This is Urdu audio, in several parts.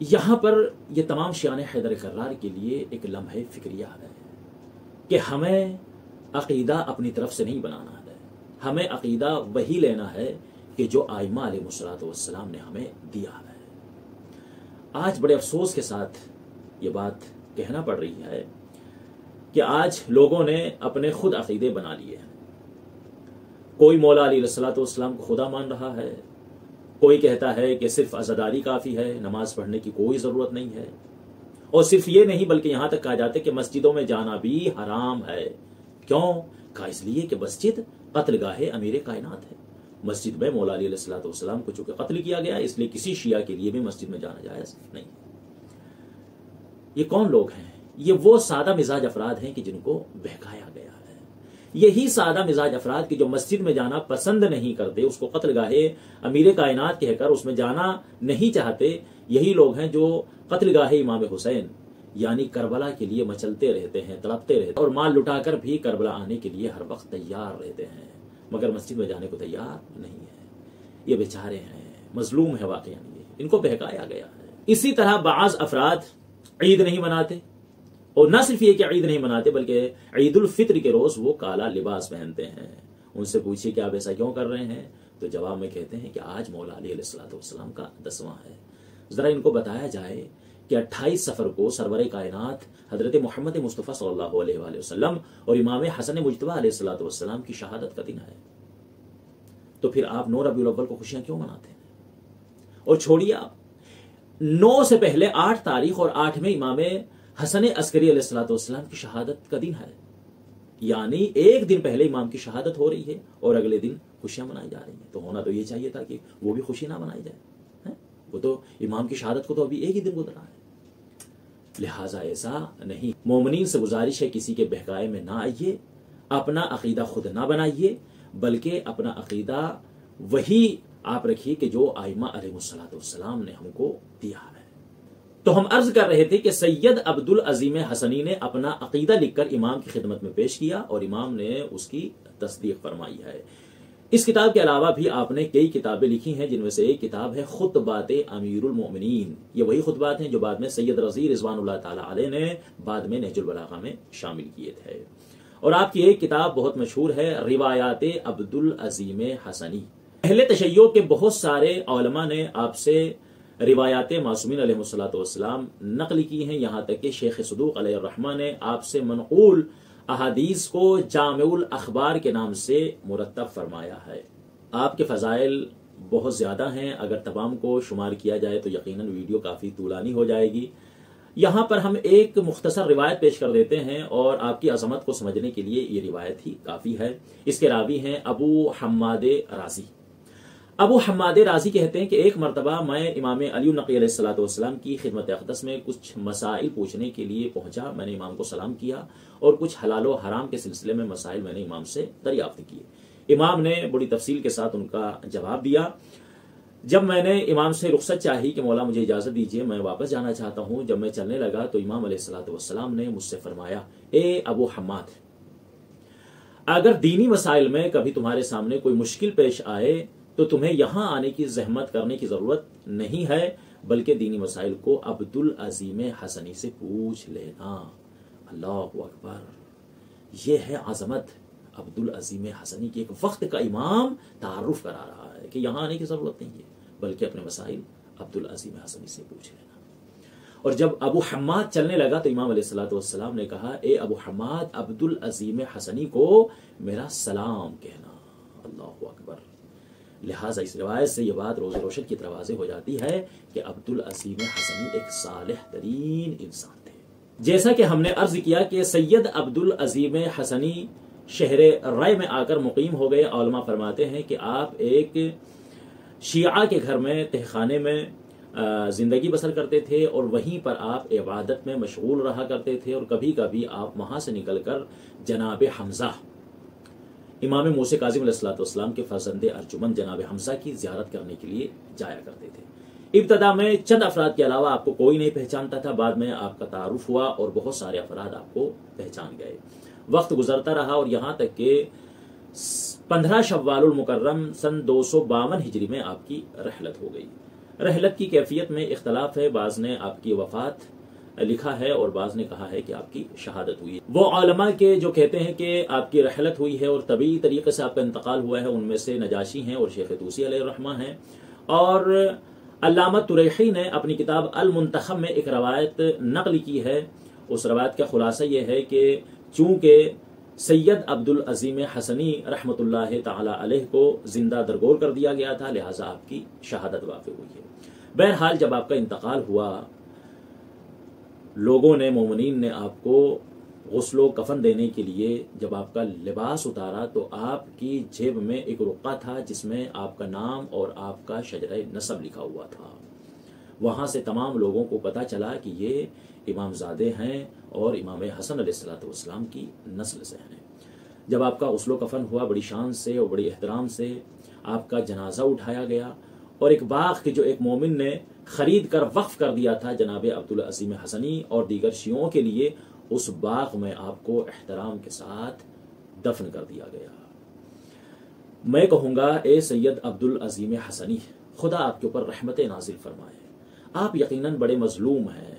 یہاں پر یہ تمام شیعان حیدر کرار کے لیے ایک لمحہ فکریہ ہے کہ ہمیں عقیدہ اپنی طرف سے نہیں بنانا ہے، ہمیں عقیدہ وہی لینا ہے کہ جو ائمہ علیہ الصلوۃ والسلام نے ہمیں دیا ہے۔ آج بڑے افسوس کے ساتھ یہ بات کہنا پڑ رہی ہے کہ آج لوگوں نے اپنے خود عقیدے بنا لیے ہیں۔ کوئی مولا علیہ الصلوۃ والسلام کو خدا مان رہا ہے، کوئی کہتا ہے کہ صرف عزاداری کافی ہے، نماز پڑھنے کی کوئی ضرورت نہیں ہے، اور صرف یہ نہیں بلکہ یہاں تک کہا جاتا ہے کہ مسجدوں میں جانا بھی حرام ہے۔ کیوں؟ کہا اس لیے کہ مسجد قتل گاہ امیر کائنات ہے، مسجد میں مولا علیہ الصلوۃ والسلام کو چونکہ قتل کیا گیا اس لیے کسی شیعہ کے لیے بھی مسجد میں جانا جائز نہیں۔ یہ کون لوگ ہیں؟ یہ وہ سادہ مزاج افراد ہیں کہ جن کو بہکایا گیا ہے۔ یہی سادہ مزاج افراد کی جو مسجد میں جانا پسند نہیں کرتے، اس کو قتل گاہ امیر کائنات کہہ کر اس میں جانا نہیں چاہتے، یہی لوگ ہیں جو قتل گاہ امام حسین یعنی کربلا کے لیے مچلتے رہتے ہیں، تڑپتے رہتے ہیں، اور مال لٹا کر بھی کربلا آنے کے لیے ہر وقت تیار رہتے ہیں، مگر مسجد میں جانے کو تیار نہیں ہے۔ یہ بیچارے ہیں، مظلوم ہے واقعی، ان کو بہکایا گیا ہے۔ اسی طرح بعض افراد عید نہیں مناتے، اور نہ صرف یہ کہ عید نہیں مناتے بلکہ عید الفطر کے روز وہ کالا لباس پہنتے ہیں۔ ان سے پوچھیے کہ آپ ایسا کیوں کر رہے ہیں، تو جواب میں کہتے ہیں کہ آج مولا علیہ الصلوۃ والسلام کا 10واں ہے۔ ذرا ان کو بتایا جائے کہ 28 صفر کو سرور کائنات حضرت محمد مصطفیٰ صلی اللہ علیہ وآلہ وسلم اور امام حسن مجتبیٰ علیہ الصلوۃ والسلام کی شہادت کا دن ہے، تو پھر آپ 9 ربیع الاول کو خوشیاں کیوں مناتے ہیں؟ اور چھوڑیے آپ 9 سے پہلے 8 تاریخ اور 8 میں امام حسن عسکری علیہ الصلوۃ والسلام کی شہادت کا دن ہے، یعنی ایک دن پہلے امام کی شہادت ہو رہی ہے اور اگلے دن خوشیاں منائی جا رہی ہیں۔ تو ہونا تو یہ چاہیے تھا کہ وہ بھی خوشی نہ منائی جائے، وہ تو امام کی شہادت کو تو ابھی ایک ہی دن گزرا ہے۔ لہٰذا ایسا نہیں، مومنین سے گزارش ہے کسی کے بہکائے میں نہ آئیے، اپنا عقیدہ خود نہ بنائیے، بلکہ اپنا عقیدہ وہی آپ رکھیے کہ جو ائمہ علیہ الصلوۃ والسلام نے ہم کو دیا ہے۔ تو ہم عرض کر رہے تھے کہ سید عبدالعظیم حسنی نے اپنا عقیدہ لکھ کر امام کی خدمت میں پیش کیا اور امام نے اس کی تصدیق فرمائی ہے۔ اس کتاب کے علاوہ بھی آپ نے کئی کتابیں لکھی ہیں، جن میں سے ایک کتاب ہے خطبات امیر المؤمنین۔ یہ وہی خطبات ہیں جو بعد میں سید رضی رضوان اللہ تعالی علیہ نے بعد میں نہج البلاغہ میں شامل کیے تھے۔ اور آپ کی ایک کتاب بہت مشہور ہے، روایات عبدالعظیم حسنی۔ اہل تشیع کے بہت سارے علماء نے آپ سے روایات معصومین علیہ الصلوۃ والسلام نقل کی ہیں، یہاں تک کہ شیخ صدوق علیہ الرحمہ نے آپ سے منقول احادیث کو جامع الاخبار کے نام سے مرتب فرمایا ہے۔ آپ کے فضائل بہت زیادہ ہیں، اگر تمام کو شمار کیا جائے تو یقیناً ویڈیو کافی طولانی ہو جائے گی۔ یہاں پر ہم ایک مختصر روایت پیش کر دیتے ہیں اور آپ کی عظمت کو سمجھنے کے لیے یہ روایت ہی کافی ہے۔ اس کے راوی ہیں ابو حماد رازی۔ ابو حماد رازی کہتے ہیں کہ ایک مرتبہ میں امام علی نقی علیہ الصلوۃ والسلام کی خدمت اقدس میں کچھ مسائل پوچھنے کے لیے پہنچا۔ میں نے امام کو سلام کیا اور کچھ حلال و حرام کے سلسلے میں مسائل میں نے امام سے دریافت کیے۔ امام نے بڑی تفصیل کے ساتھ ان کا جواب دیا۔ جب میں نے امام سے رخصت چاہی کہ مولا مجھے اجازت دیجیے، میں واپس جانا چاہتا ہوں، جب میں چلنے لگا تو امام علیہ الصلوۃ والسلام نے مجھ سے فرمایا، اے ابو حماد، اگر دینی مسائل میں کبھی تمہارے سامنے کوئی مشکل پیش آئے تو تمہیں یہاں آنے کی زحمت کرنے کی ضرورت نہیں ہے، بلکہ دینی مسائل کو عبدالعظیم حسنی سے پوچھ لینا۔ اللہ اکبر! یہ ہے عظمت عبدالعظیم حسنی کی۔ ایک وقت کا امام تعارف کرا رہا ہے کہ یہاں آنے کی ضرورت نہیں ہے، بلکہ اپنے مسائل عبدالعظیم حسنی سے پوچھ لینا۔ اور جب ابو حماد چلنے لگا تو امام علیہ الصلوۃ والسلام نے کہا، اے ابو حماد، عبدالعظیم حسنی کو میرا سلام کہنا۔ اللہ اکبر! لہٰذا اس روایت سے یہ بات روز روشن کی طرح واضح ہو جاتی ہے کہ عبدالعظیم حسنی ایک صالح ترین انسان تھے۔ جیسا کہ ہم نے عرض کیا کہ سید عبدالعظیم حسنی شہر رائے میں آ کر مقیم ہو گئے۔ علماء فرماتے ہیں کہ آپ ایک شیعہ کے گھر میں تہخانے میں زندگی بسر کرتے تھے اور وہیں پر آپ عبادت میں مشغول رہا کرتے تھے، اور کبھی کبھی آپ وہاں سے نکل کر جناب حمزہ امام موسی کاظم علیہ الصلوۃ والسلام کے فرزند ارجمند جناب حمزہ کی زیارت کرنے کے لیے جایا کرتے تھے۔ ابتدا میں چند افراد کے علاوہ آپ کو کوئی نہیں پہچانتا تھا، بعد میں آپ کا تعارف ہوا اور بہت سارے افراد آپ کو پہچان گئے۔ وقت گزرتا رہا اور یہاں تک کہ 15 شوال المکرم سن 252 ہجری میں آپ کی رحلت ہو گئی۔ رحلت کی کیفیت میں اختلاف ہے، بعض نے آپ کی وفات لکھا ہے اور بعض نے کہا ہے کہ آپ کی شہادت ہوئی ہے۔ وہ علماء کے جو کہتے ہیں کہ آپ کی رحلت ہوئی ہے اور طبیعی طریقے سے آپ کا انتقال ہوا ہے، ان میں سے نجاشی ہیں اور شیخ طوسی علیہ الرحمہ ہیں، اور علامہ طریحی نے اپنی کتاب المنتخب میں ایک روایت نقل کی ہے۔ اس روایت کا خلاصہ یہ ہے کہ چونکہ سید عبدالعظیم حسنی رحمۃ اللہ تعالی علیہ کو زندہ درگور کر دیا گیا تھا، لہٰذا آپ کی شہادت واقع ہوئی ہے۔ بہرحال جب آپ کا انتقال ہوا، لوگوں نے، مومنین نے آپ کو غسل و کفن دینے کے لیے جب آپ کا لباس اتارا تو آپ کی جیب میں ایک رقعہ تھا جس میں آپ کا نام اور آپ کا شجرہ نسب لکھا ہوا تھا۔ وہاں سے تمام لوگوں کو پتا چلا کہ یہ امام زادے ہیں اور امام حسن علیہ السلام کی نسل سے ہیں۔ جب آپ کا غسل و کفن ہوا، بڑی شان سے اور بڑی احترام سے آپ کا جنازہ اٹھایا گیا، اور ایک باغ کی جو ایک مومن نے خرید کر وقف کر دیا تھا جناب عبدالعظیم حسنی اور دیگر شیعوں کے لیے، اس باغ میں آپ کو احترام کے ساتھ دفن کر دیا گیا۔ میں کہوں گا، اے سید عبدالعظیم حسنی، خدا آپ کے اوپر رحمت نازل فرمائے۔ آپ یقیناً بڑے مظلوم ہیں،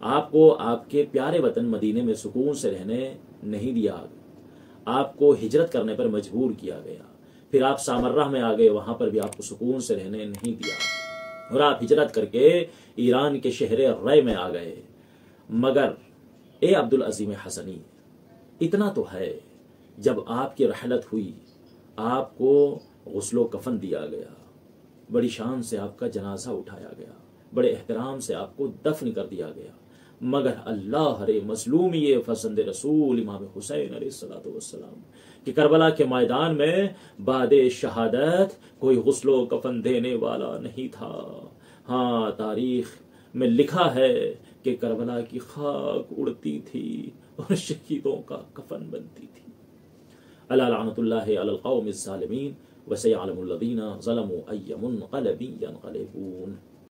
آپ کو آپ کے پیارے وطن مدینے میں سکون سے رہنے نہیں دیا، آپ کو ہجرت کرنے پر مجبور کیا گیا، پھر آپ سامرہ میں آ گئے، وہاں پر بھی آپ کو سکون سے رہنے نہیں دیا، اور آپ ہجرت کر کے ایران کے شہر رے میں آ گئے۔ مگر اے عبدالعظیم حسنی، اتنا تو ہے، جب آپ کی رحلت ہوئی، آپ کو غسل و کفن دیا گیا، بڑی شان سے آپ کا جنازہ اٹھایا گیا، بڑے احترام سے آپ کو دفن کر دیا گیا، مگر اللہ رے مظلومی فرزند رسول امام حسین علیہ السلام کہ کربلا کے میدان میں بعد شہادت کوئی غسل و کفن دینے والا نہیں تھا۔ ہاں، تاریخ میں لکھا ہے کہ کربلا کی خاک اڑتی تھی اور شہیدوں کا کفن بنتی تھی۔ الا لعنۃ اللہ علی القوم الظالمین وسیعلم الذین ظلموا ای منقلب ینقلبون۔